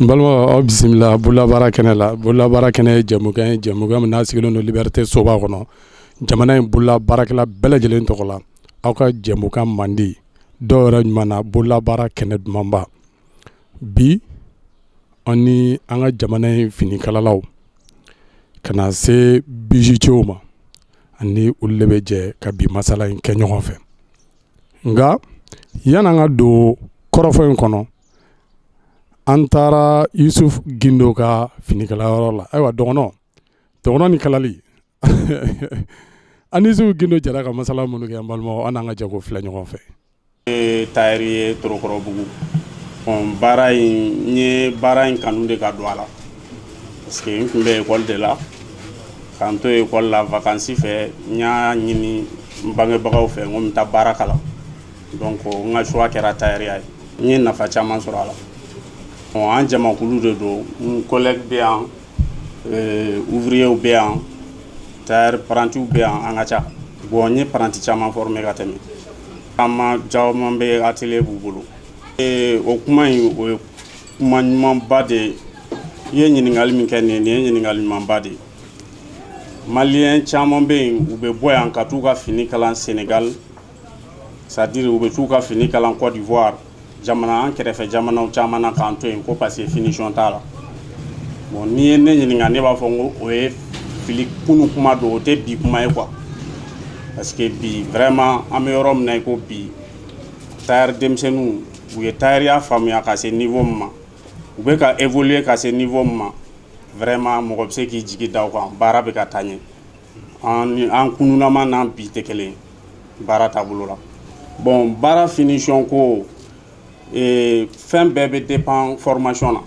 balma bismillah bulla barakene la bulla barakene jamugan na sigilo no liberté soba kono jamana bulla barakela bela jelen tokola awka jamugan mandi dora mana bulla barakene mamba bi oni anga jamana fini kalalaw kana se bijichoma ani ullebe je ka bi masala en kenyo fe nga yana nga do korofo en kono antara Yusuf Gindo ka finikala la aywa dogono ni kalali ani Yusuf Gindo jara ka masala munu ke ambalmo ananga jago fla ñogon fe tayri trokoro bugu on bara in kanunde ka do ala parce que mbe école de la kanto école la vacances fait nya ñini mbange bagaw fe ngom ta barakala donc nga choix kera tayri ay ñi nafa chaman sur ala en jamakulu de do collègue bien ouvrier ou bien terre apprenti ou bien angacha bonne apprenti chama formé gatemi ama jawmambe atelier bubulu e o kuma o man bade ye nyingal min kenni ne nyingal man bade malien chamambe ube boyan katuka fini kala Sénégal c'est-à-dire ube tuka fini kala Côte d'Ivoire jamana kerefe jamana chamana kanto en ko passer finition tala bon ni ne nyinga ne ba fongo o e fili kunu kuma do te bi kuma e quoi parce que bi vraiment ameyorom na ko bi tayar demsenu ou tayar ya famia ka ce niveau ma ou be ka évoluer ka ce niveau ma vraiment mo ko se ki jigi daw ko bara be ka tanye en kununa ma na bi te kele bara tabulula bon bara finition ko et fin bébé dépend formation na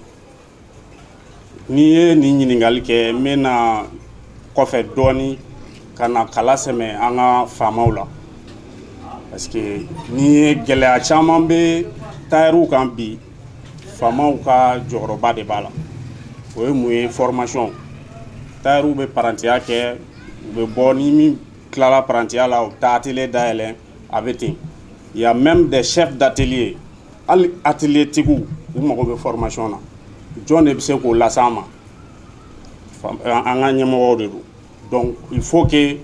ni ɲininkali kɛ mena kɔfɛ dɔɔni kana kala sɛmɛ an ka faamaw la parce que ni gɛlɛya caman bɛ tayɛriw kan bi faamaw ka jɔyɔrɔba de b'a la o ye mun ye formation tayɛriw bɛ parantiya kɛ u bɛ bɔ ni min tilala parantiya la u bɛ taa atelier dayɛlɛ a bɛ ten il y a même des chefs d'atelier al atelier tigu u mago be formation na jɔn de be se k'o las'an ma an ka ɲɛmɔgɔw de do donc il faut que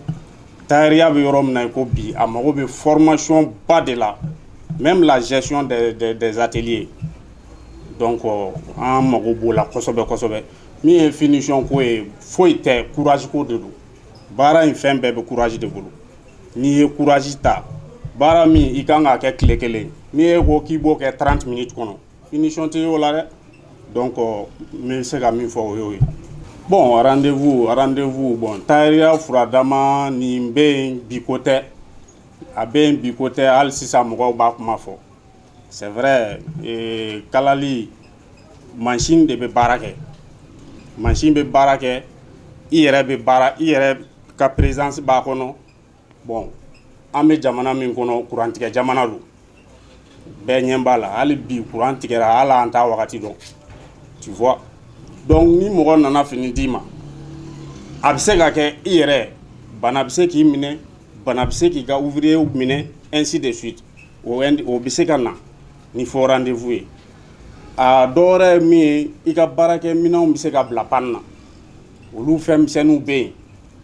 tayɛriya be yɔrɔ min na ko bi a mago be formation ba de la même la gestion des ateliers donc an mago b'o la kosɛbɛ min ye finition ko ye foyi tɛ courage ko de do baara in fɛn bɛɛ be courage de bolo n'i ye courage ta baara min i kan ka kɛ tile kelen ni e ko k'i b'o kɛ 30 minutes kɔnɔ finition tɛ y'o la dɛ donc n bɛ se ka min fɔ o y'o ye bon rendez-vous bon tayɛriya furadama nin bɛ yen bi ko tɛ a bɛ yen bi ko tɛ hali sisan mɔgɔw b'a kuma fɔ c'est vrai kalali machine de bɛ baara kɛ machine bɛ baara kɛ i yɛrɛ ka présence b'a kɔnɔ bon an bɛ jamana min kɔnɔ kurantigɛ jamana do bɛɛ ɲɛ b'a la hali bi kuran tigɛra hali an t'a wagati dɔn tu vois donc ni mɔgɔ nana fini d'i ma a bɛ se ka kɛ i yɛrɛ bana bɛ se k'i minɛ bana bɛ se k'i ka ouvrier minɛ ainsi de suite o bɛ se ka na ni fɔ rendez-vous ye a dɔ wɛrɛ ye min ye i ka baarakɛ minɛnw bɛ se ka bila panne na olu fɛn misɛnninw bɛ yen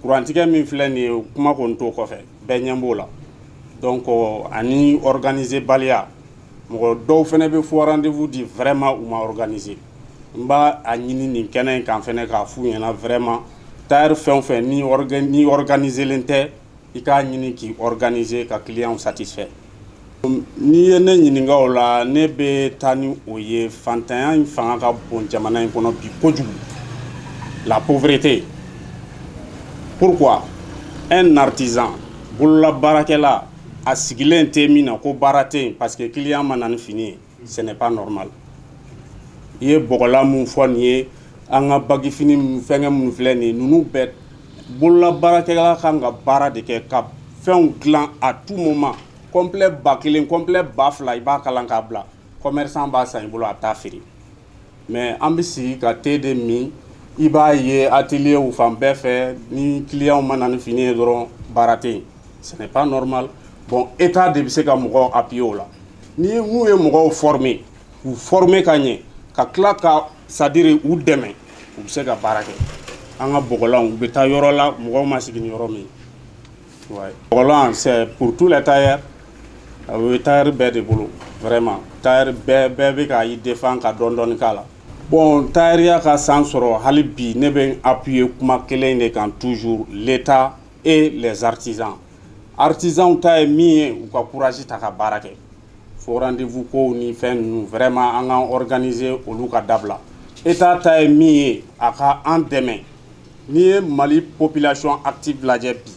kurantigɛ min filɛ nin ye kuma kɔni t'o kɔfɛ bɛɛ ɲɛ b'o la donc ani organiser baliya mɔgɔ dɔw fɛnɛ bɛ fɔ rendez-vous di vraiment u ma organiser n b'a a ɲini nin kɛnɛ in kan fɛnɛ k'a f'u ɲɛna vraiment tayɛri fɛn o fɛn ni organiser len tɛ i k'a ɲini k'i organiser ka client satisfait n'i ye ne ɲininka o la ne bɛ taa ni o ye fantanya in fanga ka bon jamana in kɔnɔ bi kojugu la pauvreté pourquoi un artisan bolola baarakɛla a sigilen tɛ min na ko baara tɛ yen parce que client ma na ni fini ye ce n'est pas normal i ye bɔgɔla mun fɔ nin ye an ka bagifini fɛngɛ minnu filɛ nin ye ninnu bɛɛ bololabaarakɛla kan ka baara de kɛ ka fɛnw dilan à tout moment complet 1000 complet 2000 i b'a kalan k'a bila commerçant b'a san i bolo a bɛ taa feere mais an bɛ sigi ka thé de min i b'a ye atelier u fan bɛɛ fɛ ni client ma na ni fini ye dɔrɔn baara tɛ yen ce n'est pas normal bon état de bɛ se ka mɔgɔw appuyer o la ni n'u ye mɔgɔw former k'u former ka ɲɛ ka tila ka c'est à dire u dɛmɛ u bɛ se ka baara kɛ an ka bɔgɔlanw u bɛ taa yɔrɔ la mɔgɔw ma sigi ni yɔrɔ min ouais bɔgɔlan c'est pour tous les tailleurs o ye tailleur bɛɛ de bolo vraiment tailleur bɛɛ bɛ ka i défend ka dɔɔni k'a la bon tailleur ka san sɔrɔ hali bi ne bɛ appuyer kuma kelen de kan toujours l'état et les artisans artisans ta ye min ye u ka courage ta ka baara kɛ fo rendez-vous kow ni fɛn ninnu vraiment an ka organiser olu ka dabila état ta ye min ye a ka an dɛmɛ n'i ye Mali population active lajɛ bi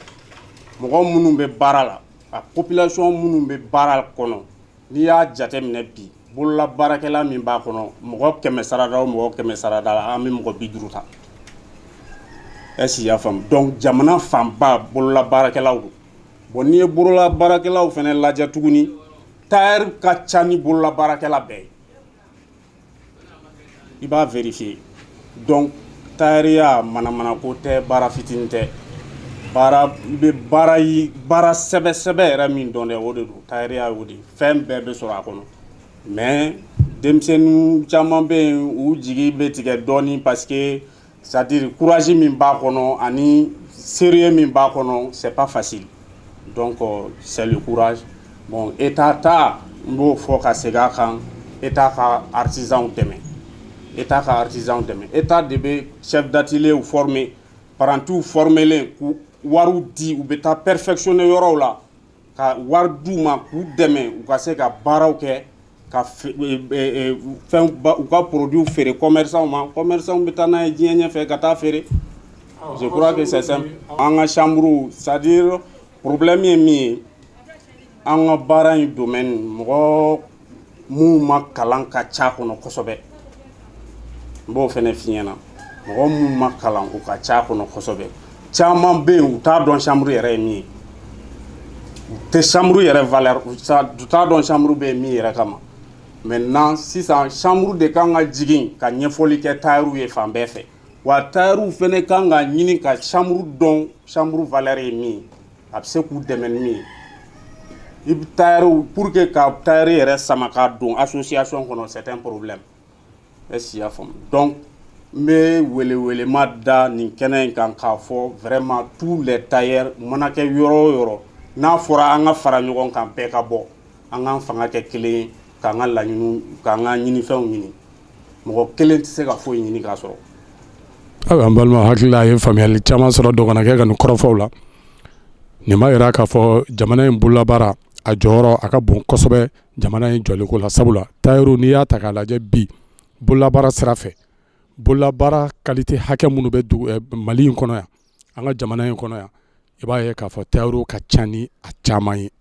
mɔgɔ minnu bɛ baara la a population minnu bɛ baara kɔnɔ n'i y'a jateminɛ bi bolola baarakɛla min b'a kɔnɔ mɔgɔ 100 sarada o mɔgɔ 100 sarada la an bɛ mɔgɔ 50 ta est-ce que i y'a faamu donc jamana fanba bolola baarakɛlaw don bon n'i ye bolola baarakɛlaw fana lajɛ tuguni tailleur ka ca ni bolola baarakɛla bɛɛ ye i b'a vérifier donc tailleur manamana ko tɛ baara fitinin tɛ baara bɛ baara sɛbɛ yɛrɛ min dɔn dɛ o de don tailleur o de fɛn bɛɛ bɛ sɔrɔ a kɔnɔ mais denmisɛnnin caman bɛ yen u jigi bɛ tigɛ dɔɔni parce que c'est à dire courage min b'a kɔnɔ ani sérieux min b'a kɔnɔ c'est pas facile donc c'est le courage bon état ta n b'o fɔ ka segin a kan état ka artisan dɛmɛ état ka artisan dɛmɛ état de bɛ chef d'atelier former parantiw formeleen k'u wariw di u bɛ taa perfectionner yɔrɔw la ka wari d'u ma k'u dɛmɛ u ka se ka baaraw kɛ ka fɛn u ka produits feere commerçants ma commerçants bɛ taa n'a ye diɲɛ ɲɛfɛ ka taa feere je crois que c'est simple an ka chambre c'est à dire problème ye min ye an ka baara in domaine mɔgɔ minnu ma kalan ka ca kɔnɔ kosɛbɛ n b'o fɛnɛ f'i ɲɛna mɔgɔ minnu ma kalan u ka ca kɔnɔ kosɛbɛ caman bɛ yen u t'a dɔn chambre yɛrɛ ye min ye u tɛ chambre yɛrɛ valeur u t'a dɔn chambre bɛ min yɛrɛ kama maintenant sisan chambre de kan ka jigin ka ɲɛfɔli kɛ tailleur ye fan bɛɛ fɛ wa tailleur fɛnɛ kan ka ɲini ka chambre dɔn chambre valeur ye min ye a bɛ se k'u dɛmɛ ni min ye i bɛ tailleur pour que ka tailleur yɛrɛ sama ka don association kɔnɔ c'est un problème est-ce que i y'a faamu donc n bɛ welewelema da nin kɛnɛ in kan k'a fɔ vraiment tous les tailleurs mana kɛ yɔrɔ o yɔrɔ n'a fɔra an ka fara ɲɔgɔn kan bɛɛ ka bɔ an k'an fanga kɛ kelen ye k'an ka laɲiniw k'an ka ɲinifɛnw ɲini mɔgɔ kelen tɛ se ka foyi ɲini k'a sɔrɔ. ayiwa an balima hakili la a ye faamuyali caman sɔrɔ dɔgɔnɔkɛ ka nin kɔrɔfɔw la nin b'a jira k'a fɔ jamana in bololabaara a jɔyɔrɔ a ka bon kosɛbɛ jamana in jɔliko la sabula tailleur n'i y'a ta k'a lajɛ bi bololabaara sira fɛ bololabaara qualité hakɛ minnu bɛ Mali in kɔnɔ yan an ka jamana in kɔnɔ yan i b'a ye k'a fɔ tailleur ka ca ni a caman ye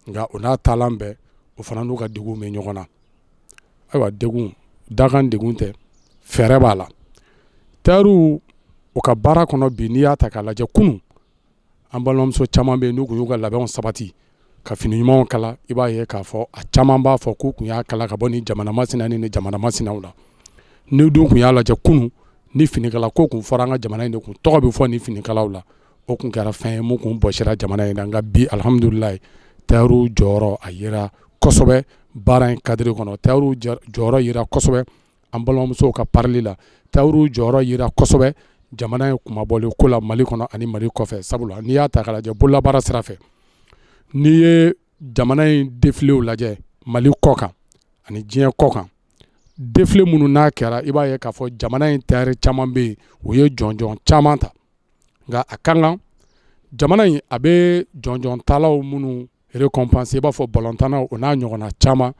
nka o n'a taalan bɛɛ o fana n'u ka degun bɛ ɲɔgɔn na ayiwa degun dakan degun tɛ fɛɛrɛ b'a la tailleur u ka baara kɔnɔ bi n'i y'a ta k'a lajɛ kunun an balimamuso caman bɛ yen n'u tun y'u ka labɛnw sabati ka fini ɲumanw kala i b'a ye k'a fɔ a caman b'a fɔ k'u tun y'a kala ka bɔ ni jamana masina ni jamana masinaw la ni dun tun y'a lajɛ kunun ni finikala ko tun fɔra an ka jamana in de kun tɔgɔ bɛ fɔ ni finikalaw la o tun kɛra fɛn ye mun tun bɔsira jamana in na nka bi alhamdulilayi tailleur jɔyɔrɔ a yera kosɛbɛ baara in cadre kɔnɔ tailleur jɔyɔrɔ yera kosɛbɛ an balimamusow ka parili la tailleur jɔyɔrɔ yera kosɛbɛ jamana in kumabɔli ko la Mali kɔnɔ ani Mali kɔfɛ sabula n'i y'a ta k'a lajɛ bololabaara sira fɛ n'i ye jamana in défilew lajɛ Mali kɔ kan ani diɲɛ kɔ kan défilé minnu n'a kɛra i b'a ye k'a fɔ jamana in tailleur caman bɛ yen u ye jɔnjɔn caman ta nka a ka kan jamana in a bɛ jɔnjɔn talaw minnu récompenser i b'a fɔ balontannaw o n'a ɲɔgɔnna caman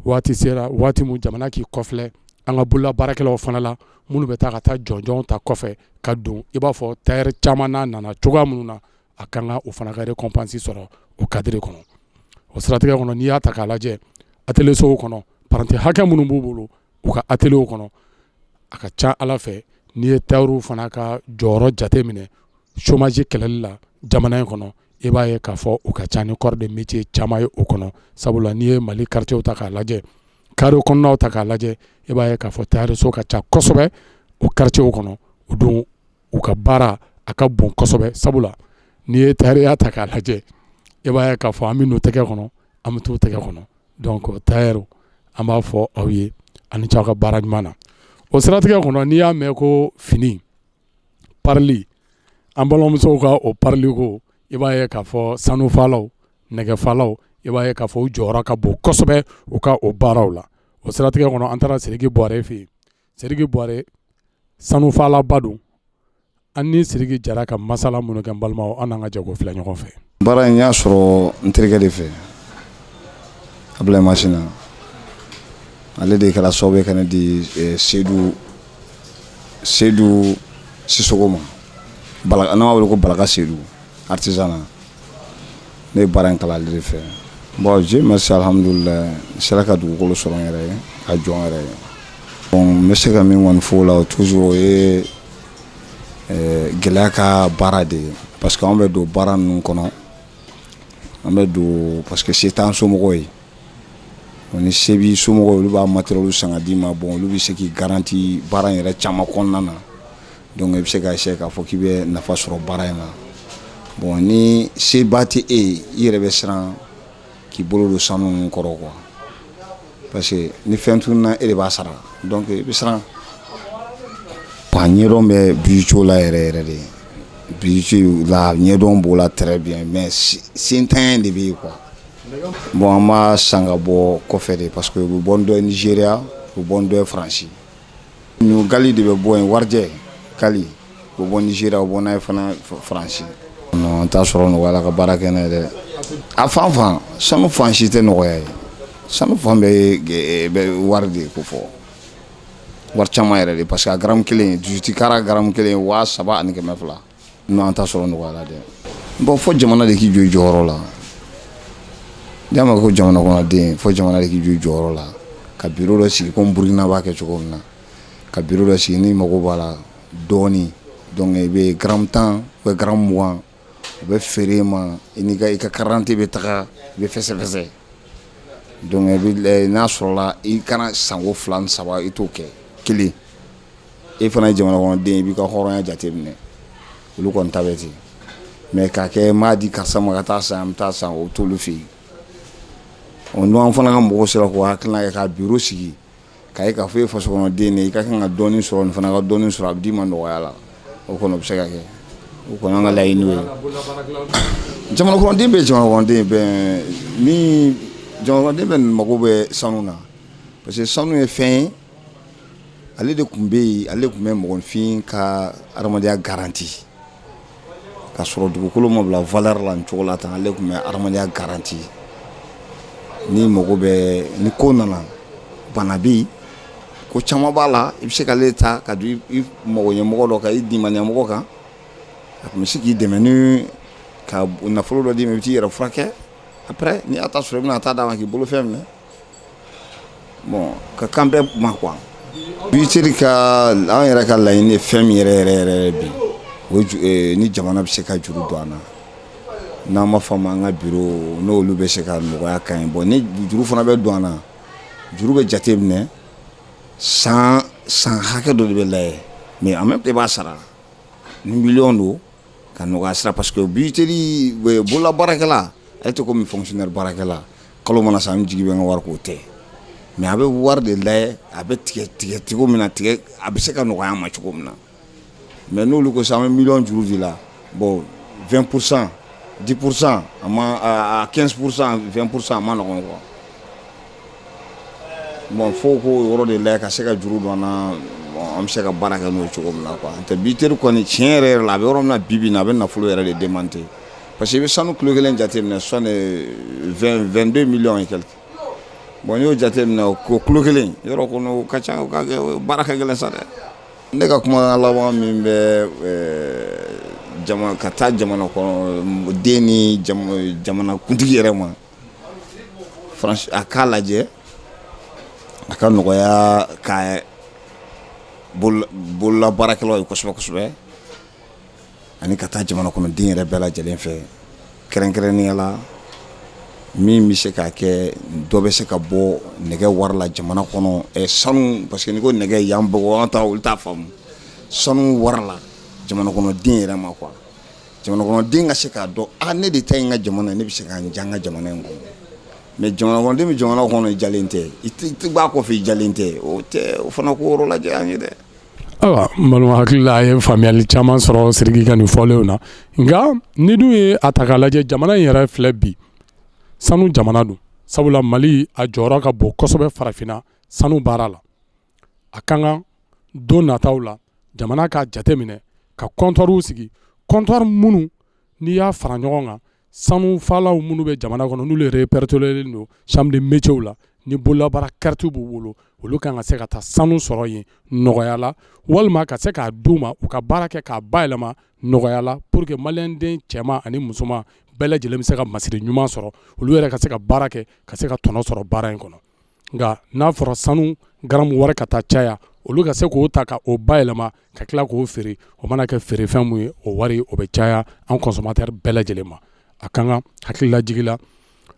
waati sera waati min jamana k'i kɔfilɛ an ka bololabaarakɛlaw fana la minnu bɛ taa ka taa jɔnjɔnw ta kɔfɛ ka don i b'a fɔ tailleur caman n'a nana cogoya minnu na a kan ka o fana ka récompense sɔrɔ o cadre kɔnɔ o siratigɛ kɔnɔ n'i y'a ta k'a lajɛ atelier sow kɔnɔ paranti hakɛ minnu b'u bolo u ka atelier kɔnɔ a ka ca Ala fɛ n'i ye tailleur fana ka jɔyɔrɔ jate minɛ chômage kɛlɛli la jamana in kɔnɔ i b'a ye k'a fɔ u ka ca ni corps de métier caman ye o kɔnɔ sabula n'i ye Mali quartier ta k'a lajɛ carré kɔnɔnaw ta k'a lajɛ i b'a ye k'a fɔ tailleur ka ca kosɛbɛ o quartier kɔnɔ o don u ka baara a ka bon kosɛbɛ sabula n'i ye tailleur ta k'a lajɛ i b'a ye k'a fɔ an bɛ n'u tɛgɛ kɔnɔ an bɛ t'u tɛgɛ kɔnɔ donc tailleur an b'a fɔ aw ye ani ce aw ka baara ɲuman na o siratigɛ kɔnɔ n'i y'a mɛn ko fini parili an balimamusow ka o parili ko i b'a ye k'a fɔ sanufalaw nɛgɛfalaw i b'a ye k'a fɔ u jɔyɔrɔ ka bon kosɛbɛ u ka o baaraw la o siratigɛ kɔnɔ an taara Sidiki Buware fɛ yen Sidiki Buware sanufalaba don an ni Sidiki jara ka masala minnu kɛ n balimaw an n'an ka jɛ k'o filɛ ɲɔgɔn fɛ. Baara in y'a sɔrɔ n terikɛ de fɛ Ablaye Masina ale de kɛra sababu ye ka ne di Seydou Sisoko ma n'an b'a wele ko Balaka Seydou artisanat ne ye baara in kalan ale de fɛ bon Dieu merci alhamdulilayi n sera ka dugukolo sɔrɔ n yɛrɛ ye ka jɔ n yɛrɛ ye bon n bɛ se ka min kɔni fɔ o la toujours o ye gɛlɛya ka baara de ye parce que anw bɛ don baara ninnu kɔnɔ an bɛ don parce que se t'an somɔgɔw ye ni se b'i somɔgɔw olu b'a matériel san ka d'i ma bon olu bɛ se k'i garanti baara in yɛrɛ caman kɔnɔna na donc i bɛ se ka essayer k'a fɔ k'i bɛ nafa sɔrɔ baara in na bon ni seba tɛ e ye i yɛrɛ bɛ siran k'i bolo don sanu ninnu kɔrɔ quoi parce que ni fɛn tununna e de b'a sara donc i bɛ siran a ɲɛdɔn bɛ bijoux la yɛrɛ yɛrɛ de bijoux la ɲɛdɔn b'o la très bien mais sentanya de bɛ yen quoi bon an b'a san ka bɔ kɔfɛ de parce que u bɛ bɔ n dɔ ye Nigéria u bɛ bɔ n dɔ ye Faransi ɲɔ gali de bɛ bɔ yen warijɛ gali u bɛ bɔ Nigéria u bɛ bɔ n'a ye fana Faransi non an t'a sɔrɔ nɔgɔya la ka baara kɛ n'a ye dɛ a fan fan sanu fan si tɛ nɔgɔya ye sanu fan bɛ wari de ko fɔ wari caman yɛrɛ de parce que a gramme kelen dusuti kara gramme kelen 3,200 non an t'a sɔrɔ nɔgɔya la dɛ bon fo jamana de k'i jɔ i jɔyɔrɔ la n'i y'a mɛn ko jamana kɔnɔden fo jamana de k'i jɔ i jɔyɔrɔ la ka bureau dɔ sigi komi Burukina b'a kɛ cogo min na ka bureau dɔ sigi n'i mago b'a la dɔɔni donc i bɛ gramme 10 ou gramme 20 u bɛ feere i ma i ka carte bɛ taga i bɛ fɛsɛfɛsɛ donc n'a sɔrɔla i kana sanko 2 ni 3 i t'o kɛ kelen e fana ye jamana kɔnɔden i b'i ka hɔrɔnya jateminɛ olu kɔni ta bɛ ten mais k'a kɛ n b'a di karisa ma ka taa san an bɛ taa san o t'olu fɛ yen n'an fana ka mɔgɔw sera k'o hakilina kɛ ka bureau sigi k'a ye k'a fɔ e ye faso kɔnɔden de i ka kan ka dɔɔni sɔrɔ nin fana ka dɔɔni sɔrɔ a bɛ d'i ma nɔgɔya la o kɔni o bɛ se ka kɛ o kɔni an ka laɲini ye jamana kɔnɔden bɛ jamana kɔnɔden bɛɛ ni jamana kɔnɔden bɛ mago bɛ sanu na parce que sanu ye fɛn ye ale de tun bɛ yen ale tun bɛ mɔgɔnfin ka adamadenya garanti ka sɔrɔ dugukolo ma bila valeur la nin cogo la tan ale tun bɛ adamadenya garanti ni mago bɛ ni ko nana bana bɛ yen ko caman b'a la i bɛ se k'ale ta ka don i mago ɲɛmɔgɔ dɔ kan i dimaniya kan a tun bɛ se k'i dɛmɛ ni ka nafolo dɔ d'i ma i bɛ t'i yɛrɛ furakɛ après ni y'a ta sɔrɔ i bɛna taa d'a ma k'i bolo fɛn minɛ bon ka kan bɛɛ ma quoi bijuteri ka an yɛrɛ ka laɲini ye fɛn min yɛrɛ bi o ni jamana bɛ se ka juru don an na n'an b'a fɔ a ma an ka bureau n'olu bɛ se ka nɔgɔya kan ye bon ni juru fana bɛ don an na juru bɛ jate minɛ san hakɛ dɔ de bɛ lajɛ mais en même temps i b'a sara ni miliyɔn don ka nɔgɔya sira parce que bijuteri bolola baarakɛla ale tɛ komi fonctionnaire baarakɛla kalo mana sa an jigi bɛ n ka wari k'o tɛ mais a bɛ wari de lajɛ a bɛ tigɛ cogo min na a bɛ se ka nɔgɔya an ma cogo min na mais n'olu ko sisan an bɛ miliyɔn juru di la bon 20%, 10%, à 15%, 20% a ma nɔgɔn quoi bon fo ko yɔrɔ de lajɛ ka se ka juru don an na bon an bɛ se ka baara kɛ n'o ye cogo min na quoi n'o tɛ bijuteri kɔni tiɲɛ yɛrɛ la a bɛ yɔrɔ min na bi bi in na a bɛ nafolo yɛrɛ de démonter parce que i bɛ sanu kilo kelen jateminɛ soit 22 millions et quelques bon n y'o jateminɛ o kilo kelen yɔrɔ kɔnɔ o ka ca o ka kɛ baara ka gɛlɛn sa dɛ ne ka kuma laban min bɛ ka taa jamana kɔnɔ den ni jamana kuntigi yɛrɛ ma a k'a lajɛ a ka nɔgɔya ka bolola baarakɛlaw ye kosɛbɛ kosɛbɛ ani ka taa jamana kɔnɔden yɛrɛ bɛɛ lajɛlen fɛ kɛrɛnkɛrɛnnenya la min bɛ se ka kɛ dɔ bɛ se ka bɔ nɛgɛ wari la jamana kɔnɔ sanu parce que n'i ko nɛgɛ yan bɔ an ta olu t'a faamu sanu wari la jamana kɔnɔden yɛrɛ ma quoi jamana kɔnɔden ka se k'a dɔn ne de ta ye n ka jamana ne bɛ se ka n ja n ka jamana in kɔnɔ mais jamana kɔnɔden bɛ jamana kɔnɔ i jalen tɛ i b'a kɔfɛ i jalen tɛ o fana ko yɔrɔ lajɛ an ye dɛ. Awa n balima hakili la a ye faamuyali caman sɔrɔ Sidiki ka nin fɔlenw na nka ni dun ye a ta k'a lajɛ jamana in yɛrɛ filɛ bi sanu jamana don sabula Mali a jɔyɔrɔ ka bon kosɛbɛ farafinna sanu baara la a ka kan don nataw la jamana k'a jate minɛ ka comptoirs sigi comptoir minnu n'i y'a fara ɲɔgɔn kan sanu falaw minnu bɛ jamana kɔnɔ n'olu répertoriés don chambre de métiers la ni bololabaara carte b'u bolo olu kan ka se ka taa sanu sɔrɔ yen nɔgɔya la walima ka se k'a d'u ma u ka baara kɛ k'a bayɛlɛma nɔgɔya la pour que maliyɛnden cɛman ani musoman bɛɛ lajɛlen bɛ se ka masiri ɲuman sɔrɔ olu yɛrɛ ka se ka baara kɛ ka se ka tɔnɔ sɔrɔ baara in kɔnɔ nka n'a fɔra sanu garamu wɛrɛ ka taa caya olu ka se k'o ta ka o bayɛlɛma ka tila k'o feere o mana kɛ feerefɛn mun ye o wari o bɛ caya an consommateur bɛɛ lajɛlen ma a kan ka hakili lajigi la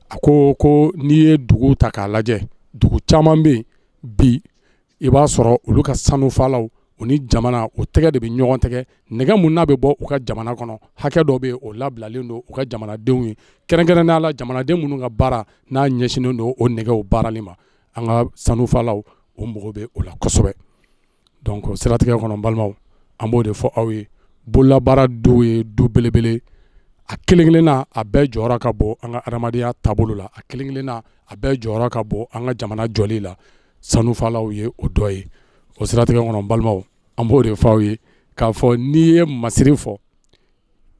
a ko n'i ye dugu ta k'a lajɛ dugu caman bɛ yen bi i b'a sɔrɔ olu ka sanu falaw u ni jamana o tɛgɛ de bɛ ɲɔgɔn tɛgɛ nɛgɛ mun n'a bɛ bɔ u ka jamana kɔnɔ hakɛ dɔ bɛ yen o labilalen don u ka jamanadenw ye kɛrɛnkɛrɛnnenya la jamanaden minnu ka baara n'a ɲɛsinnen don o nɛgɛw baarali ma an ka sanu falaw o mago bɛ o la kosɛbɛ donc siratigɛ kɔnɔ n balimaw an b'o de fɔ aw ye bololabaara du ye du belebele a kelen-kelenna a bɛɛ jɔyɔrɔ ka bon an ka adamadenya taabolo la a kelen-kelenna a bɛɛ jɔyɔrɔ ka bon an ka jamana jɔli la sanufalaw ye o dɔ ye o siratigɛ kɔnɔ n balimaw an b'o de fɔ aw ye k'a fɔ n'i ye masiri fɔ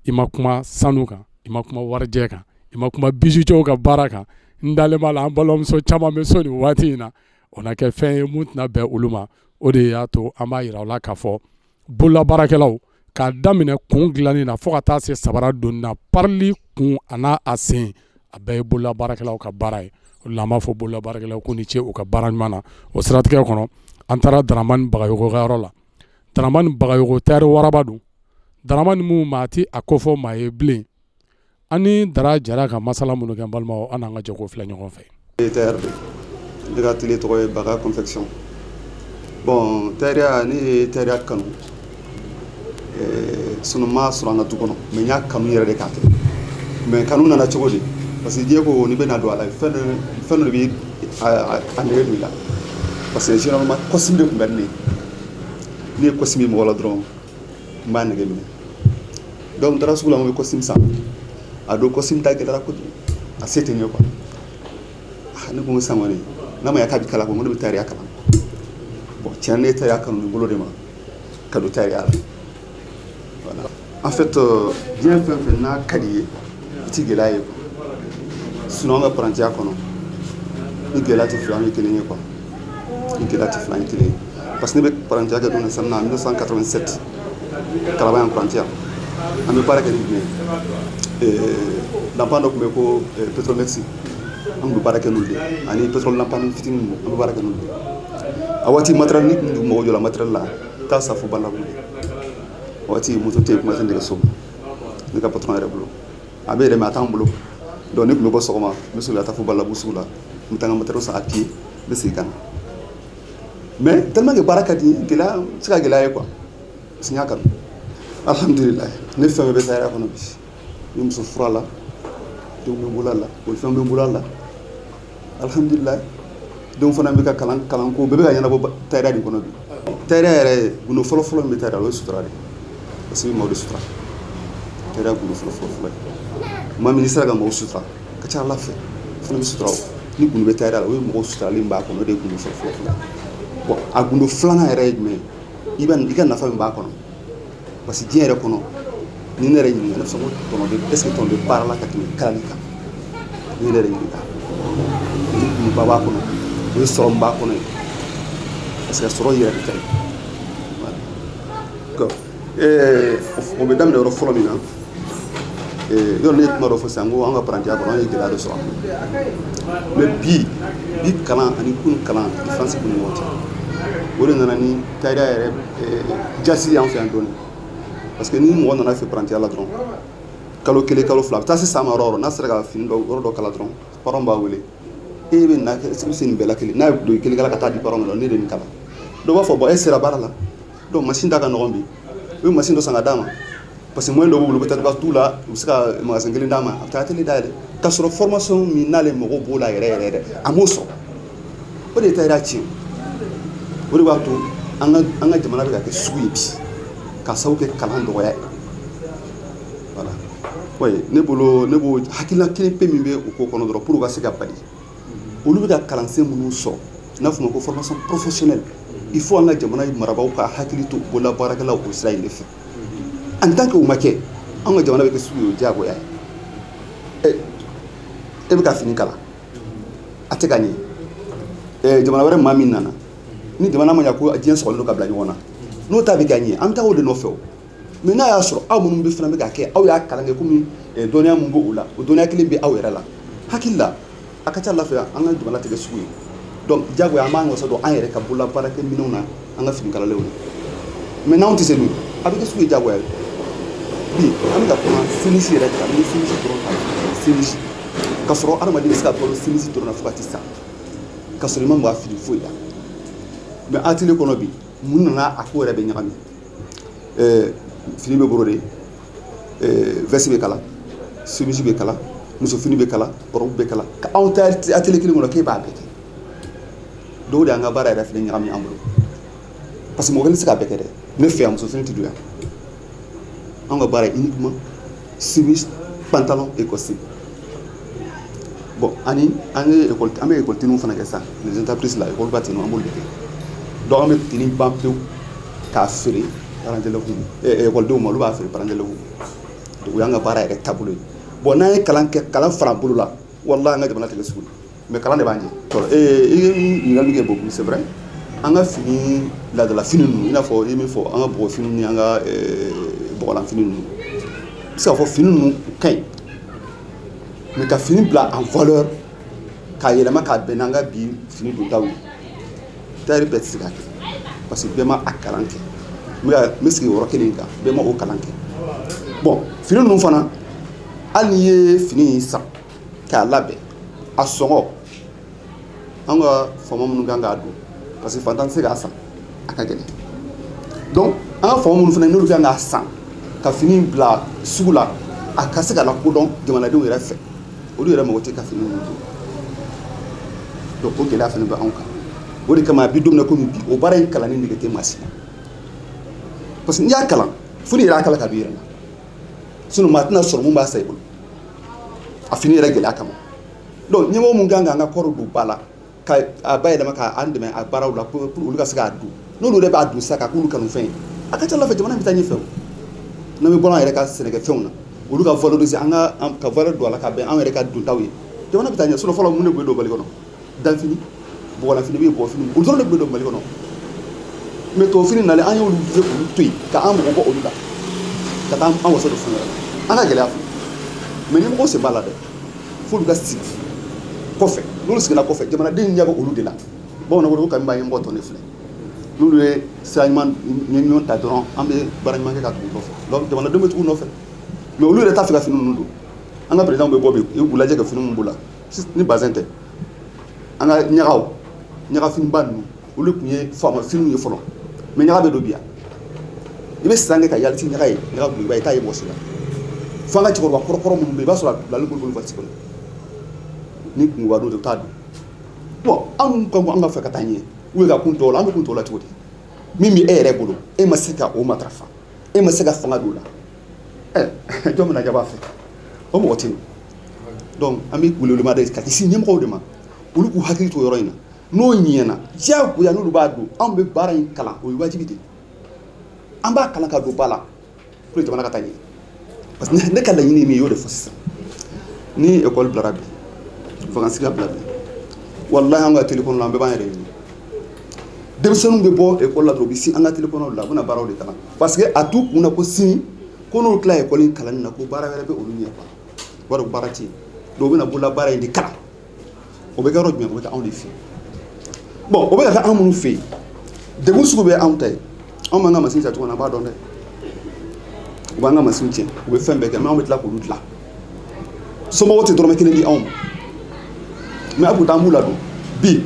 i ma kuma sanu kan i ma kuma warijɛ kan i ma kuma bijoutew ka baara kan n dalen b'a la an balimamuso caman bɛ so nin waati in na o na kɛ fɛn ye mun tɛna bɛn olu ma o de y'a to an b'a yira u la k'a fɔ bololabaarakɛlaw k'a daminɛ kun dilanni na fo ka taa se sabara donni na parili kun a n'a a sen a bɛɛ ye bololabaarakɛlaw ka baara ye o de la an b'a fɔ bololabaarakɛlaw k'u ni ce u ka baara ɲuman na o siratigɛ kɔnɔ an taara Daramani Bagayogo ka yɔrɔ la Daramani Bagayogo tailleur waraba don Daramani mun maa ti a kofɔ maa ye bilen an ni Dara jɛra ka masala minnu kɛ n balimaw an n'an ka jɛ k'o filɛ ɲɔgɔn fɛ. Tailleur ne ka atelier tɔgɔ ye Baga confection bon tailleur ne ye tailleur kanu sinon ma sɔrɔ an ka du kɔnɔ mais n y'a kanu yɛrɛ de k'a kɛ mais kanu nana cogo di parce que diɲɛ ko n'i bɛna don a la fɛn dɔ de bɛ a nɛgɛ don i la parce que généralement costume de tun bɛ ne ye n'i ye costume ye mɔgɔ la dɔrɔn n b'a nɛgɛ minɛ donc n taara sugu la n ko bɛ costume san a don costume ta gɛlɛyara kojugu a se tɛ n ye quoi ne ko n san kɔni n'a ma ɲɛ k'a bɛ kalan ko ne bɛ tailleur kalan bon tiɲɛ ne ye tailleur kanu nin bolo de ma ka don tailleur la voilà en fait diɲɛ fɛn fɛn n'a ka di ye i tɛ gɛlɛya ye quoi sinon an ka parantiya kɔnɔ ni gɛlɛya tɛ fila an ye kelen ye quoi ni gɛlɛya tɛ fila an ye kelen ye parce que ne bɛ parantiya kɛ don san na 1987 Kalaban yan parantiya an bɛ baara kɛ ni jumɛn ye lampan dɔ tun bɛ ko Petromex an tun bɛ baara kɛ n'olu de ani pétrole lampan fitinin ninnu an bɛ baara kɛ n'olu de a waati matériel ni tun mago jɔra matériel la taa sa fo Balabu de waati moto tɛ yen kuma tɛ nɛgɛso ne ka patron yɛrɛ bolo a bɛ yɛrɛ mais a t'an bolo donc ne tun bɛ bɔ sɔgɔma n bɛ soli ka taa fo Balabu sugu la n bɛ taa n ka matériel san à pied n bɛ segin ka na mais tellement que baara ka di gɛlɛya n tɛ se ka gɛlɛya ye quoi parce que n y'a kanu alhamdulilayi ne fɛn bɛɛ bɛ taa yɛrɛ kɔnɔ bi n ye muso furu a la denw bɛ n bolo a la bolifɛn bɛ n bolo a la alhamdulilayi denw fana bɛ ka kalan ko bɛɛ bɛ ka ɲɛnabɔ tailleur de kɔnɔ bi tailleur yɛrɛ gundo fɔlɔ-fɔlɔ min bɛ tailleur la o ye sutura de parce que i bɛ maaw de sutura tailleur gundo fɔlɔ-fɔlɔ ye maa min n'i sera ka maaw sutura ka ca Ala fɛ o fana bɛ sutura o ni gundo bɛ tailleur la o ye mɔgɔw suturalen b'a kɔnɔ o de ye gundo fɔlɔ-fɔlɔ bon a gundo filanan yɛrɛ ye jumɛn ye i ka nafa min b'a kɔnɔ parce que diɲɛ yɛrɛ kɔnɔ ni ne yɛrɛ ɲininka ne bɛ sɔn ko tɔnɔ bɛ est-ce que tɔnɔ bɛ baara la ka tɛmɛ kalali kan ni ne yɛrɛ ɲininka ni gundo b'a kɔnɔ o ye sɔrɔ min b'a kɔnɔ ye parce que sɔrɔ yɛrɛ de ka ɲi o bɛ daminɛ yɔrɔ fɔlɔ min na yɔrɔ ne ye kuma dɔ fɔ sisan ko an ka parantiya kɔnɔ an ye gɛlɛya dɔ sɔrɔ mais bi kalan ani kunun kalan différence b'u ni ɲɔgɔn cɛ o de nana ni taïda yɛrɛ jasiri an fɛ yan dɔɔni parce que ni mɔgɔ nana fɛ parantiya la dɔrɔn kalo kelen kalo fila a bɛ taa se san ma yɔrɔ n'a sera ka fini dɔ yɔrɔ dɔ kala dɔrɔn parents b'a wele e bɛ na kɛ se nin bɛɛ la kelen n'a ye don kelen kala ka taa di parents ma ne de nin kala dɔw b'a fɔ bon e sera baara la donc machine da ka nɔgɔn bi u bɛ machine dɔ san ka d'a ma parce que moyen dɔ b'u bolo peut-être ka t'u la u bɛ se ka magasin kelen d'a ma a bɛ taa atelier dayɛlɛ k'a sɔrɔ formation min n'ale mago b'o la yɛrɛ yɛrɛ yɛrɛ a m'o sɔrɔ o de ye taïda tiɲɛ o de b'a to an ka jamana bɛ ka kɛ sugu ye bi ka sababu kɛ kalan dɔgɔya ye voilà oui ne bolo hakilina kelen pe min bɛ o ko kɔnɔ dɔrɔn pour ka se ka bali olu bɛ ka kalansen minnu sɔrɔ n'a fɔ ma ko formation professionnelle il faut an ka jamana marabagaw ka hakili to bolola baarakɛlaw o sira in de fɛ en tant que o ma kɛ an ka jamana bɛ kɛ sugu ye o diyagoya ye e bɛ ka fini kala a tɛ ka ɲɛ jamana wɛrɛ maa min nana ni jamana ma ɲɛ ko diɲɛ sɔgɔlen don ka bila ɲɔgɔn na n'o ta bɛ ka ɲɛ an bɛ taa o de nɔfɛ o mais n'a y'a sɔrɔ aw minnu bɛ fana bɛ ka kɛ aw y'a kalan kɛ komi dɔnniya mun b'o la o dɔnniya kelen bɛ aw yɛrɛ la hakili la a ka ca Ala fɛ an ka jamana tɛ kɛ sugu ye donc diyagoya an b'an wasa don an yɛrɛ ka bolola baarakɛ minɛnw na an ka fini kalalaw la mais n'anw tɛ se n'o ye a bɛ kɛ sugu ye diyagoya ye bi an bɛ ka kuma finisi yɛrɛ kan ni finisi dɔrɔn ta finisi ka sɔrɔ adamaden bɛ se ka balo finisi dɔrɔn na fo ka t'i sa ka sɔrɔ i ma mɔgɔ fili foyi la mais atelier kɔnɔ bi mun nana a ko yɛrɛ bɛ ɲagami fini bɛ brodé veste bɛ kala chemise bɛ kala muso fini bɛ kala robe bɛ kala ka anw ta atelier kelen kɔnɔ k'e b'a bɛɛ kɛ dɔw de y'an ka baara yɛrɛ filɛ ɲagami an bolo parce que mɔgɔ kelen tɛ se k'a bɛɛ kɛ dɛ ne fɛ yan muso fini tɛ don yan an ka baara uniquement chemise pantalon et costume bon ani an bɛ école teniw fana kɛ sa les entreprises la école ba teniw an b'olu de kɛ donc an bɛ teni ban pewu k'a feere parents d'élèves écoledenw ma olu b'a feere parents d'élèves donc o y'an ka baara yɛrɛ taabolo ye bon n'an ye kalan fara bolo la walahi an ka jamana tɛ kɛ sugu mais kalan de b'an ɲɛ i ye ɲininkali kɛ beaucoup c'est vrai an ka fini laadala fini ninnu i n'a fɔ i ye min fɔ an ka bɔgɔ fini ni an ka bɔgɔlan fini ninnu i bɛ se k'a fɔ fini ninnu ka ɲi mais ka fini bila en valeur k'a yɛlɛma k'a bɛn n'an ka bi fini dontaw ye tailleur bɛɛ tɛ se k'a kɛ parce que bɛɛ ma a kalan kɛ n bɛ sigi yɔrɔ kelen kan bɛɛ ma o kalan kɛ bon fini ninnu fana hali n'i ye fini in san k'a labɛn a sɔngɔ an ka faama minnu kan k'a don parce que fantan tɛ se k'a san a ka gɛlɛn donc an ka faama minnu fana n'olu kan k'a san ka fini bila sugu la a ka se ka lakodɔn jamanadenw yɛrɛ fɛ olu yɛrɛ mago tɛ ka fini ninnu don donc o gɛlɛya fana bɛ anw kan o de kama a bi don min na komi bi o baara in kalanni nege tɛ maa si la parce que n'i y'a kalan fo n'i yɛrɛ y'a kalan ka don i yɛrɛ la sinon maa tɛna sɔrɔ mun b'a san i bolo a fini yɛrɛ gɛlɛya kama donc ɲɛmɔgɔ mun kan k'an ka kɔɔriw don ba la ka a bayɛlɛma k'an dɛmɛ a baaraw la pour olu ka se k'a dun n'olu yɛrɛ b'a dun sisan k'a k'olu kanufɛn ye a ka ca Ala fɛ jamana bɛ taa ɲɛfɛ o n'an bɛ bɔ an yɛrɛ ka sɛnɛkɛfɛnw na olu ka valoriser ka valeur don a la ka bɛn an yɛrɛ ka duntaw ye jamana bɛ taa ɲɛ sinon fɔlɔ mun de tun bɛ don Mali kɔnɔ danfini bɔgɔlanfini bɛ yen bɔgɔfini olu dɔrɔn de tun bɛ don Mali kɔnɔ mais tubabufini nalen an y'olu filɛ k'olu to yen k'an mɔgɔ bɔ olu la ka taa an wasa don fɛn wɛrɛ la an ka gɛlɛya filɛ mais ɲɛmɔgɔw sen b'a la dɛ f'olu ka sigi kɔfɛ n'olu sigila kɔfɛ jamanaden ɲɛ bɛ olu de la bamananw ko kami b'a ɲɛmɔgɔ tɔ ne filɛ n'olu ye sira ɲuman ta dɔrɔn an bɛ baara ɲuman kɛ ka tugu nɔfɛ donc jamanadenw bɛ tugu nɔfɛ mais olu yɛrɛ t'a fɛ ka fini ninnu don an ka président bɛ bɔ bi u lajɛ ka fini min b'o la ni bazin tɛ an ka ɲaga finiba ninnu olu tun ye faama finiw ye fɔlɔ mais ɲaga bɛ don bi yan i bɛ sisan kɛ ka yaliti ɲaga ye ɲaga guliba i t'a ye mɔgɔ si la fo an ka cɛkɔrɔba kɔrɔkɔrɔ minnu bɛ yen i b'a sɔrɔ a bilalen b'olu vasi kɔnɔ ni kungoba don u t'a dɔn bon anw ko an ka fɛ ka taa ɲɛ ou ka kun tɔw la an bɛ kun tɔw la cogo di min bɛ e yɛrɛ bolo e ma se ka o matarafa e ma se ka fanga don o la jɔn bɛna jaba fɛ o mɔgɔ tɛ yen donc an bɛ welewelema de ka ɲɛsin ɲɛmɔgɔw de ma olu k'u hakili to yɔrɔ in na n'o ɲɛna diyagoya n'olu b'a don anw bɛ baara in kalan o ye wajibi de ye an b'a kalan ka don ba la pour que jamana ka taa ɲɛ parce que ne ka laɲini ye min ye y'o de fɔ sisan ni école bilara bi vacances ka bila bi walahi an ka télé kɔnɔ la an bɛɛ b'an yɛrɛ ɲini denmisɛnninw bɛ bɔ école la dɔrɔn u bɛ sin an ka télé kɔnɔ la u bɛna baaraw de kalan parce que a t'u kun na ko sini ko n'olu tila école in kalanni na ko baara wɛrɛ bɛ olu ɲɛ quoi wari baara tɛ yen donc u bɛna bolola baara in de kalan o bɛ kɛ yɔrɔ jumɛn o bɛ kɛ anw de fɛ yen bon o bɛ ka kɛ anw minnu fɛ yen degun sugu bɛ anw ta ye anw b'an ka machine ta cogo min na an b'a dɔn dɛ u b'an ka machine tiɲɛ u bɛ fɛn bɛɛ kɛ mais anw bɛ tila k'olu dilan somɔgɔw tɛ dɔrɔmɛ kelen di anw ma mais a pourtant an b'u ladon bi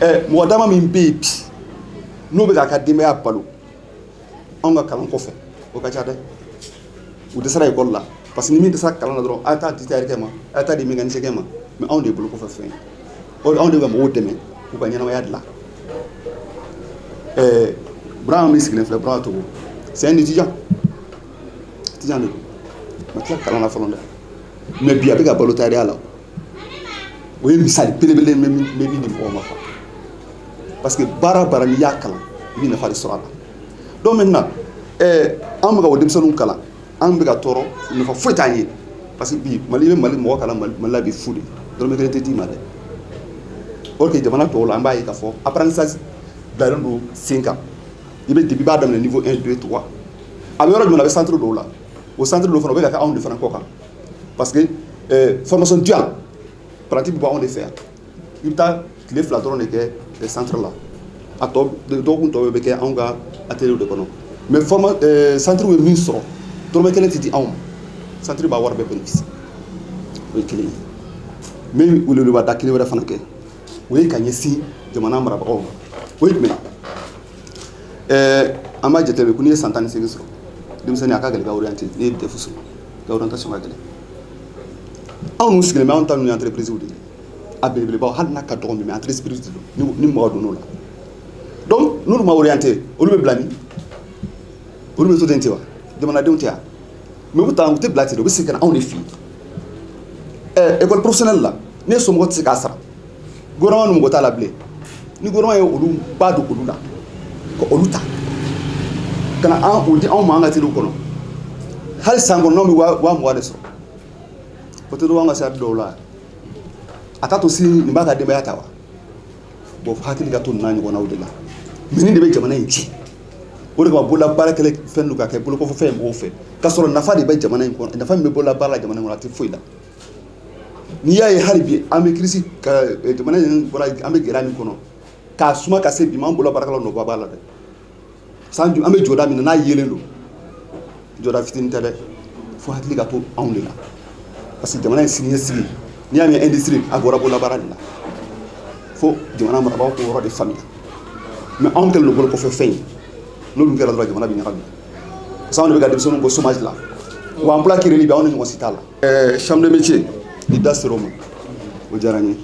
mɔgɔ dama min bɛ yen bi n'o bɛ k'a ka denbaya balo anw ka kalan kɔfɛ o ka ca dɛ u dɛsɛra école la parce que ni min dɛsɛra kalan na dɔrɔn a ye taa di tayɛrikɛ ma a ye taa di mécanicien ma mais anw de ye bolo kɔfɛ fɛn ye anw de bɛ ka mɔgɔw dɛmɛ k'u ka ɲɛnamaya dilan Braham min sigilen filɛ Braham Togo c'est un étudiant de don ma tila kalan na fɔlɔ dɛ mais bi a bɛ ka balo tayɛriya la o ye misali belebele n bɛ min di mɔgɔw ma parce que baara n'i y'a kalan i bɛ nafa de sɔrɔ a la donc maintenant an bɛ ka o denmisɛnninw kalan an bɛ ka tɔɔrɔ nafa foyi t'an ye parce que bi Mali i bɛ Mali mɔgɔ kalan Mali la bi fu de dɔrɔmɛ kelen tɛ d'i ma dɛ or que jamana tɔw la an b'a ye k'a fɔ apprentissage bilalen don sen kan i b'a daminɛ niveau 1 2 3 a bɛ yɔrɔ jumɛn na a bɛ centre dɔw la o centre dɔw fana o bɛ ka kɛ anw de fana kɔ kan parce que formation duale pratique bɛ bɔ anw de fɛ yan i bɛ taa tile 2 dɔrɔn de kɛ centre la a tɔ dɔgɔkun tɔw bɛ kɛ anw ka atelier de kɔnɔ mais centre bɛ min sɔrɔ dɔrɔmɛ kelen tɛ di anw ma centre b'a wari bɛɛ bénéfice o ye kelen ye min weleweleba da kelen wɛrɛ fana kɛ o ye ka ɲɛsin jamana marabagaw ma o ye jumɛn an b'a jateminɛ ko n'i ye san 18 sɔrɔ denmisɛnnin a ka gɛlɛn ka orienté n'i ye DEF sɔrɔ ka orientation ka gɛlɛn anw n'u sigilen bɛ anw ta ninnu ye entreprise de ye a belebelebaw hali n'a ka dɔgɔ mais entreprise de don ni mɔgɔ donn'o la donc n'olu ma orienté olu bɛ bila min olu bɛ to ten wa jamanadenw tɛ yan mais u tɛ bila ten u bɛ segin ka na anw de fɛ yen école professionnelle la ne somɔgɔ tɛ se k'a sara gouvernement ni mɔgɔ t'a la bilen ni gouvernement ye olu ba don olu la ka olu ta ka na o di anw ma an ka teliw kɔnɔ hali san kɔnɔ n'anw bɛ 20,000 de sɔrɔ peut-être anw ka sari dɔw la a t'a to sini nin b'a ka denbaya ta wa bon hakili ka to nin n'a ɲɔgɔnnaw de la mais nin de bɛ jamana in ci o de kama bolola baarakɛla fɛn ka kɛ bolokɔfɛ fɛn ye mɔgɔw fɛ k'a sɔrɔ nafa de bɛ jamana in kɔnɔ nafa min bɛ bolola baara la jamana in kɔnɔ a tɛ foyi la n'i y'a ye hali bi an bɛ crise ka jamana in bɔra an bɛ gɛlɛya min kɔnɔ k'a suma ka se bi ma an bolola baarakɛlaw nɔ b'a la dɛ san an bɛ jɔda min na n'a yelen don jɔda fitinin tɛ dɛ fo hakili ka to anw de la parce que jamana in siniɲɛsigi n'i y'a mɛn industrie a bɔra bolola baara de la fo jamana marabagaw k'o yɔrɔ de faamuya mais anw kɛlen don bolokɔfɛ fɛn ye n'olu kɛra dɔrɔn jamana bɛ ɲagami parce que anw de bɛ ka denmisɛnninw bɔ chômage la wa emploi créé bi anw ni ɲɔgɔn si t'a la chambre de métier ni da ser'o ma o diyara n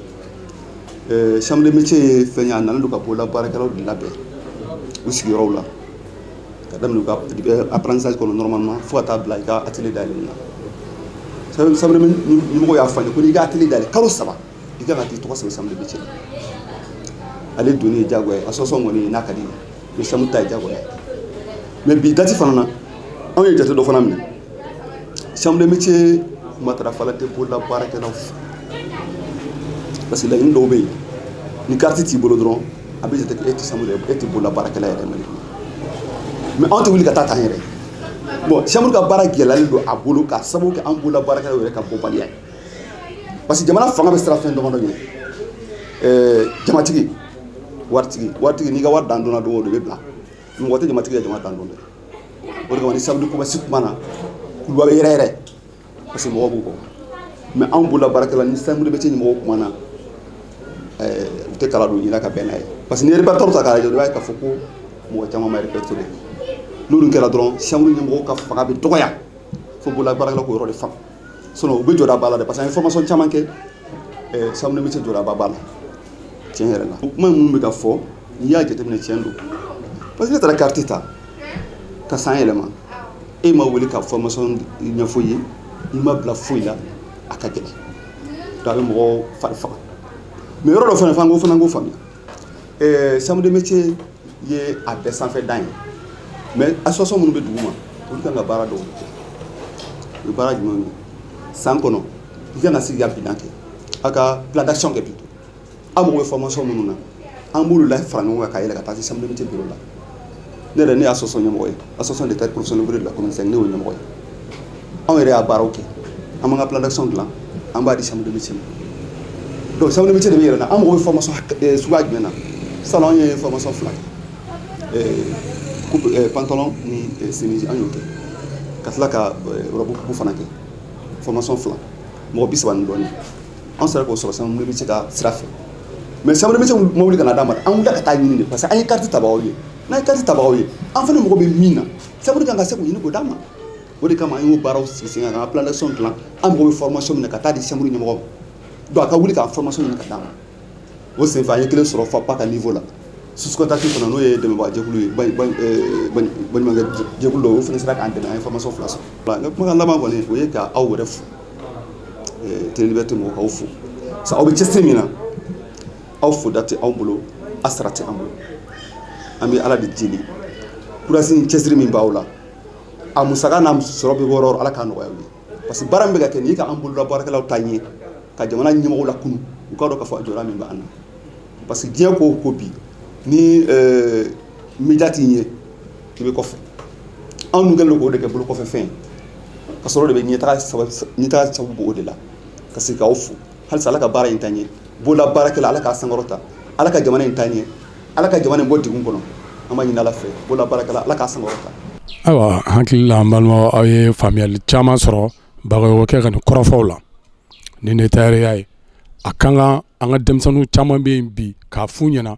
ye chambre de métier ye fɛn ye a nalen don ka bolola baarakɛlaw de labɛn u sigiyɔrɔw la ka daminɛ u ka apprentissage kɔnɔ normalement fo ka taa bila i ka atelier dayɛlɛli la chambre de métier ɲɛmɔgɔ y'a fɔ an ye ko n'i ka atelier dayɛlɛ kalo 3 i kan ka t'i tɔgɔ sɛbɛn chambre de métier ale donni ye diyagoya ye association kɔni n'a ka di mais chambre ta ye diyagoya ye mais bi dati fana na anw ye jate dɔ fana minɛ chambre de métier matarafala tɛ bolola baarakɛlaw fɛ parce que laɲini dɔw bɛ yen ni carte t'i bolo dɔrɔn a bɛ jate e tɛ chambre e tɛ bolola baarakɛla yɛrɛ Mali kɔnɔ mais anw tɛ wuli ka taa t'an yɛrɛ bon chambre ka baara gɛlɛyalen don a bolo k'a sababu kɛ an bolola baarakɛlaw yɛrɛ ka bɔbaliya ye parce que jamana fanga bɛ siran fɛn damadɔ ɲɛ jamatigi waritigi n'i ka wari dan donna don o don i bɛ bila mɔgɔ tɛ jamatigi ye jama dan don dɛ o de kama ni chambre de commerce kuma na kuluba bɛ yɛrɛ parce que mɔgɔw b'u kɔ mais anw bolola baarakɛla ni chambre de métier ɲɛmɔgɔw kuma na u tɛ kala don ɲinɛ ka bɛn n'a ye parce que ni répertoire ta k'a lajɛ i b'a ye k'a fɔ ko mɔgɔ caman ma répertorié n'olu kɛra dɔrɔn chambre ɲɛmɔgɔw ka fanga bɛ dɔgɔya fo bolola baarakɛla k'o yɔrɔ de faamu sinon u bɛ jɔda ba la dɛ parce que an ye formation caman kɛ chambre de métier jɔdaba b'a la tiɲɛ yɛrɛ la kuma minnu bɛ ka fɔ n'i y'a jateminɛ tiɲɛ don parce que ne taara carte ta ka san yɛlɛma e ma wele ka formation ɲɛfɔ i ye i ma bila foyi la a ka gɛlɛn donc a bɛ mɔgɔw fari faga mais yɔrɔ dɔ fana fana k'o faamuya chambre de métier ye a bɛɛ sanfɛ dan ye mais association minnu bɛ dugu ma olu kan ka baara dɔw kɛ u bɛ baara jumɛn ye san kɔnɔ i kan ka sigi ka bilan kɛ a ka plan d'action kɛ plutôt aw mago bɛ formation minnu na an b'olu la fara ɲɔgɔn kan ka yɛlɛ ka taa se chambre de métier bureau la ne yɛrɛ ne ye association ɲɛmɔgɔ ye association des cadres professionnels ouvriers de la commune 5 ne y'o ɲɛmɔgɔ ye anw yɛrɛ y'a baaraw kɛ an b'an ka plan d'action dilan an b'a di chambre de métier ma donc chambre de métier de bɛ yɛlɛ na an mago bɛ formation suguya jumɛn na salon an ye formation 2 kɛ pantalon ni chemise an y'o kɛ ka tila ka robe coupe fana kɛ formation 2 mɔgɔ 30 ni dɔɔni an sera k'o sɔrɔ chambre de métier ka sira fɛ mais chambre de métier ma wuli ka na d'an ma an wulila ka taa ɲini de parce que an ye carte tabagaw ye n'an ye carte tabagaw ye an fana mɔgɔ bɛ min na chambre kan ka se k'o ɲini k'o d'an ma o de kama an y'o baaraw sigi sen kan ka plan d'action dilan an mɔgɔ bɛ formation min na ka taa di chambre ɲɛmɔgɔw donc a ka wuli ka formation ɲini ka d'an ma o sen fɛ an ye kelen sɔrɔ FAPA ka niveau la sous-contractif fana n'o ye dɛmɛbaga jɛkulu ye baɲumankɛ jɛkulu dɔ o fana sera k'an dɛmɛ an ye formation 2 sɔrɔ n ka kumakan laban kɔni o ye ka aw yɛrɛ fo Télé Liberté mɔgɔw k'aw fo sa aw bɛ cɛsiri min na aw fo da tɛ anw bolo a sara tɛ an bolo an bɛ Ala de deli courage ni cɛsiri min b'aw la a musaka n'a sɔrɔ bɛ bɔ yɔrɔ Ala k'a nɔgɔya aw ye parce que baara min bɛ ka kɛ nin ye ka an bolola baarakɛlaw ta ɲɛ ka jamana ɲɛmɔgɔw la kunu u k'a dɔn k'a fɔ a jɔyɔrɔ min b'an na parce que diɲɛ ko o ko bi ni média t'i ɲɛ i bɛ kɔfɛ anw dun kɛlen don k'o de kɛ bolo kɔfɛ fɛn ka sɔrɔ de bɛ ɲɛtaga sababu b'o de la ka se k'aw fo halisa Ala ka baara in ta ɲɛ bolola baarakɛla Ala k'a sankɔrɔta Ala ka jamana in ta ɲɛ Ala ka jamana in bɔ degun kɔnɔ an b'a ɲini Ala fɛ bolola baarakɛla Ala k'a sankɔrɔta. Ayiwa hakili la an balimaw aw ye faamuyali caman sɔrɔ Bagayogo kɛ ka nin kɔrɔfɔw la nin de taariya ye a kan ka an ka denmisɛnninw caman bɛ yen bi k'a f'u ɲɛna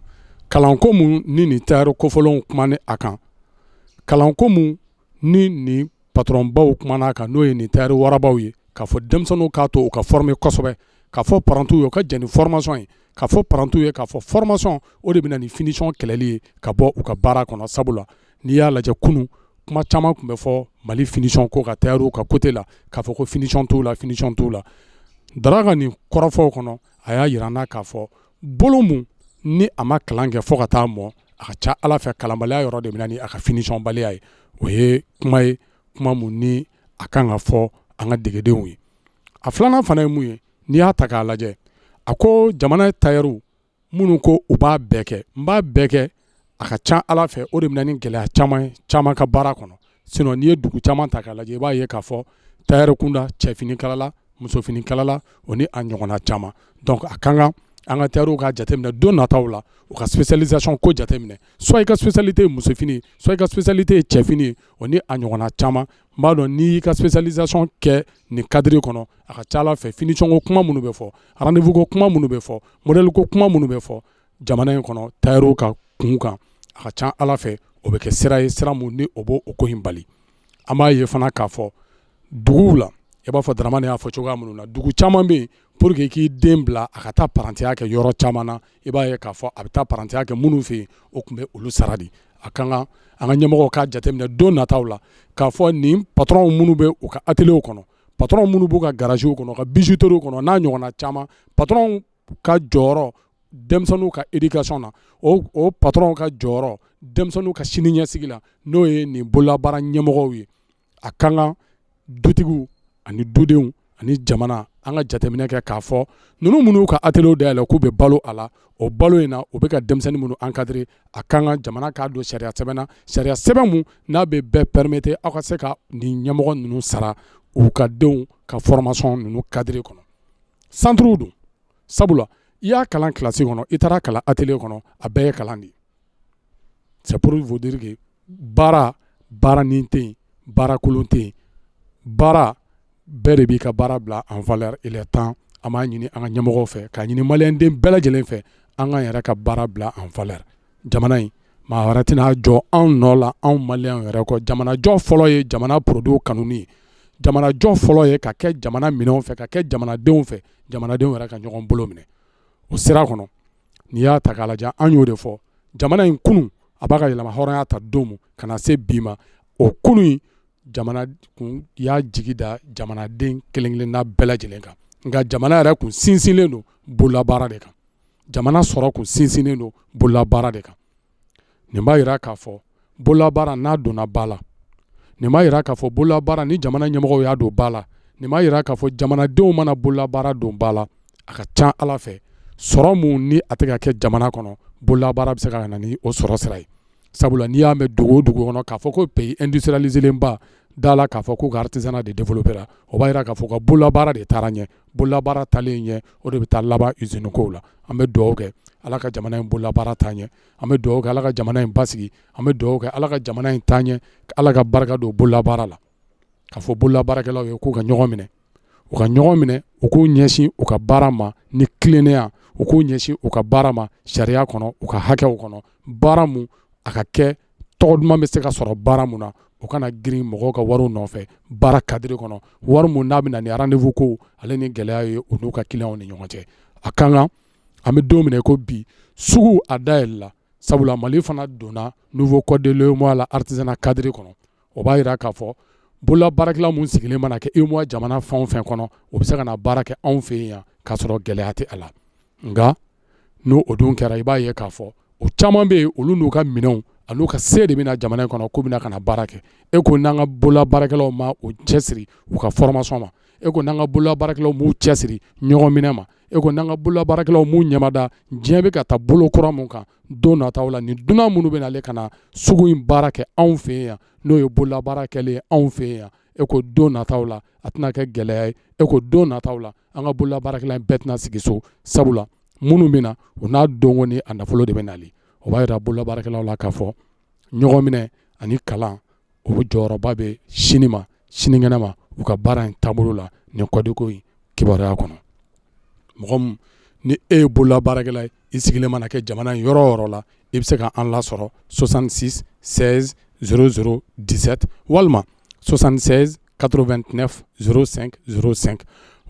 kalanko mun ni nin taari kofɔlenw kumani a kan kalanko mun ni nin patronbaw kumana a kan n'o ye nin taari warabaw ye k'a fɔ denmisɛnninw k'a to u ka former kosɛbɛ k'a fɔ parantiw ye u ka jɛn ni formation ye k'a fɔ parantiw ye k'a fɔ formation o de bɛna ni finition kɛlɛli ye ka bɔ u ka baara kɔnɔ sabula n'i y'a lajɛ kunun kuma caman tun bɛ fɔ Mali finition ko ka taariw ka côté la k'a fɔ ko finition t'u la finition t'u la Daraka nin kɔrɔfɔw kɔnɔ a y'a yira n na k'a fɔ bolo mun ni a ma kalan kɛ fɔ ka taa mɔ a ka ca Ala fɛ kalanbaliya yɔrɔ de bɛna ni a ka finition baliya ye o ye kuma mun ni a kan ka fɔ an ka degedenw ye a filanan fana ye mun ye n'i y'a ta k'a lajɛ a ko jamana tailleur minnu ko u b'a bɛɛ kɛ n b'a bɛɛ kɛ a ka ca Ala fɛ o de bɛna ni gɛlɛya caman ka baara kɔnɔ sinon n'i ye dugu caman ta k'a lajɛ i b'a ye k'a fɔ tailleur kunda cɛfini kalala musofini kalala o ni a ɲɔgɔnna caman donc a kan ka an ka tailleur ka jateminɛ don nataw la u ka spécialisation ko jateminɛ soit i ka spécialité ye musofini soit i ka spécialité ye cɛfini o ni a ɲɔgɔnna caman n b'a dɔn n'i y'i ka spécialisation kɛ nin cadre kɔnɔ a ka ca Ala fɛ finition ko kuma minnu bɛ fɔ rendez-vous ko kuma minnu bɛ fɔ modèle ko kuma minnu bɛ fɔ jamana in kɔnɔ tailleur ka kun kan a ka ca Ala fɛ o bɛ kɛ sira ye sira mun ni o b'o ko in bali an b'a ye fana k'a fɔ duguw la i b'a fɔ Daramani y'a fɔ cogoya minnu na dugu caman bɛ yen pour que k'i den bila a ka taa parantiya kɛ yɔrɔ caman na i b'a ye k'a fɔ a bɛ taa parantiya kɛ minnu fɛ yen o tun bɛ olu sara de a kan ka an ka ɲɛmɔgɔw k'a jateminɛ don nataw la k'a fɔ nin patron minnu bɛ u ka atelier kɔnɔ patron minnu b'u ka garage kɔnɔ ka bijouterie kɔnɔ n'a ɲɔgɔnna caman patron ka jɔyɔrɔ denmisɛnninw ka éducation na o patron ka jɔyɔrɔ denmisɛnninw ka sini ɲɛsigi la n'o ye nin bololabaara ɲɛmɔgɔw ye a kan ka dutigiw ani dudenw ani jamana an ka jateminɛ kɛ k'a fɔ ninnu minnu ka atelier dayɛlɛ k'u bɛ balo a la o balo in na o bɛ ka denmisɛnnin minnu encadrer a kan ka jamana k'a don sariya sɛbɛn na sariya sɛbɛn mun n'a bɛ bɛɛ permettre aw ka se ka nin ɲɛmɔgɔ ninnu sara u ka denw ka formation ninnu cadre kɔnɔ centrew don sabula i y'a kalan classe kɔnɔ i taara kalan atelier kɔnɔ a bɛɛ ye kalan de ye c'est pour vous dire que baara nin tɛ yen baara kolon tɛ yen baara bɛɛ de b'i ka baara bila en valeur il est temps an b'a ɲini an ka ɲɛmɔgɔw fɛ k'a ɲini maliyɛnden bɛɛ lajɛlen fɛ an ka yɛrɛ ka baara bila en valeur jamana in maa wɛrɛ tɛna jɔ anw nɔ la anw maliyɛnw yɛrɛ kɔ jamana jɔ fɔlɔ ye jamana produit kanuni ye jamana jɔ fɔlɔ ye ka kɛ jamana minɛnw fɛ ka kɛ jamanadenw fɛ jamanadenw yɛrɛ ka ɲɔgɔn bolo minɛ o sira kɔnɔ n'i y'a ta k'a lajɛ an y'o de fɔ jamana in kunun a b'a ka yɛlɛma hɔrɔnya ta don min ka na se bi ma o kunun jamana kun y'a jigi da jamanaden kelen-kelenna bɛɛ lajɛlen kan nka jamana yɛrɛ kun sinsinlen don bololabaara de kan jamana sɔrɔ kun sinsinlen don bololabaara de kan nin b'a yira k'a fɔ bololabaara n'a donna ba la nin b'a yira k'a fɔ bololabaara ni jamana ɲɛmɔgɔw y'a don ba la nin b'a yira k'a fɔ jamanadenw mana bololabaara don ba la a ka ca Ala fɛ sɔrɔ mun ni a tɛ ka kɛ jamana kɔnɔ bololabaara bɛ se ka na ni o sɔrɔ sira ye sabula n'i y'a mɛn dugu o dugu kɔnɔ k'a fɔ ko pays industrialisé ba da la k'a fɔ k'u ka artisanat de développera o b'a yira k'a fɔ ka bololabaara de taara ɲɛ bololabaara talen ɲɛ o de bɛ taa laban usine kow la an bɛ dugawu kɛ ala ka jamana in bololabaara taa ɲɛ an bɛ dugawu kɛ ala ka jamana in basigi an bɛ dugawu kɛ ala ka jamana in taa ɲɛ ala ka barika don bololabaara la k'a fɔ bololabaarakɛlaw ye k'u ka ɲɔgɔn minɛ u ka ɲɔgɔn minɛ u k'u ɲɛsin u ka baara ma ni tilennenya u k'u ɲɛsin u ka baara ma sariya kɔnɔ u ka hakɛw kɔnɔ baara mun a ka kɛ tɔgɔ duman bɛ se ka sɔrɔ baara mun na u kana girin mɔgɔw ka wariw nɔfɛ baara kadiri kɔnɔ wari mun n'a bɛ na ni rendez-vous ko ale ni gɛlɛya ye u n'u ka clients ni ɲɔgɔn cɛ a kan kan an bɛ don minɛ ko bi sugu a dayɛlɛla sabula Mali fana donna nouveau code de l'UEMOA la artisanat cadre kɔnɔ o b'a yira k'a fɔ bolola baarakɛla mun sigilen mana kɛ UEMOA jamana fɛn o fɛn kɔnɔ o bɛ se ka na baara kɛ anw fɛ yen yan k'a sɔrɔ gɛlɛya tɛ a la nka n'o o dun kɛra i b'a ye k'a fɔ o caman bɛ yen olu n'u ka minɛnw a n'u ka se de bɛna jamana in kɔnɔ k'u bɛna ka na baara kɛ e ko n'an ka bolola baarakɛlaw ma o cɛsiri u ka formation ma e ko n'an ka bolola baarakɛlaw m'u cɛsiri ɲɔgɔn minɛ ma e ko n'an ka bolola baarakɛlaw m'u ɲɛmada diɲɛ bɛ ka taa bolo kura mun kan don nataw la nin dunan minnu bɛ nale ka na sugu in baara kɛ anw fɛ yen yan n'o ye bolola baara kɛlen ye anw fɛ yen yan e ko don nataw la a tɛna kɛ gɛlɛya ye e ko don nataw la an ka bolola baarakɛla in bɛɛ tɛna sigi so sabula minnu bɛ na u n'a donko ni a nafolo de bɛ nale o b'a yira bolola baarakɛlaw la k'a fɔ ɲɔgɔn minɛ ani kalan o jɔyɔrɔba bɛ sini ma sinikɛnɛ ma u ka baara in taabolo la nin kɔdiko in kibaruya kɔnɔ mɔgɔ min ni e ye bolola baarakɛla ye i sigilen mana kɛ jamana in yɔrɔ o yɔrɔ la i bɛ se ka an lasɔrɔ 66 16 00 17 walima 76 89 05 05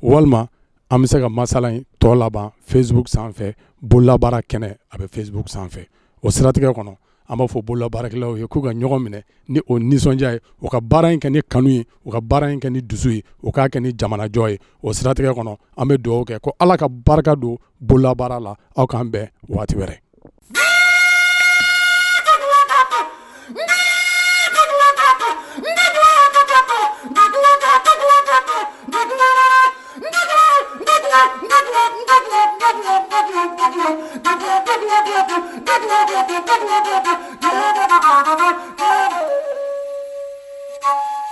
walima an bɛ se ka masala in tɔ laban Facebook sanfɛ bololabaara kɛnɛ a bɛ Facebook sanfɛ o siratigɛ kɔnɔ an b'a fɔ bolola baarakɛlaw ye k'u ka ɲɔgɔn minɛ ni o nisɔndiya ye u ka baara in kɛ ni kanu ye u ka baara in kɛ ni dusu ye u k'a kɛ ni jamanajɔ ye o siratigɛ kɔnɔ an bɛ dugawu kɛ ko ala ka barika don bololabaara la aw k'an bɛn waati wɛrɛ. Thank you.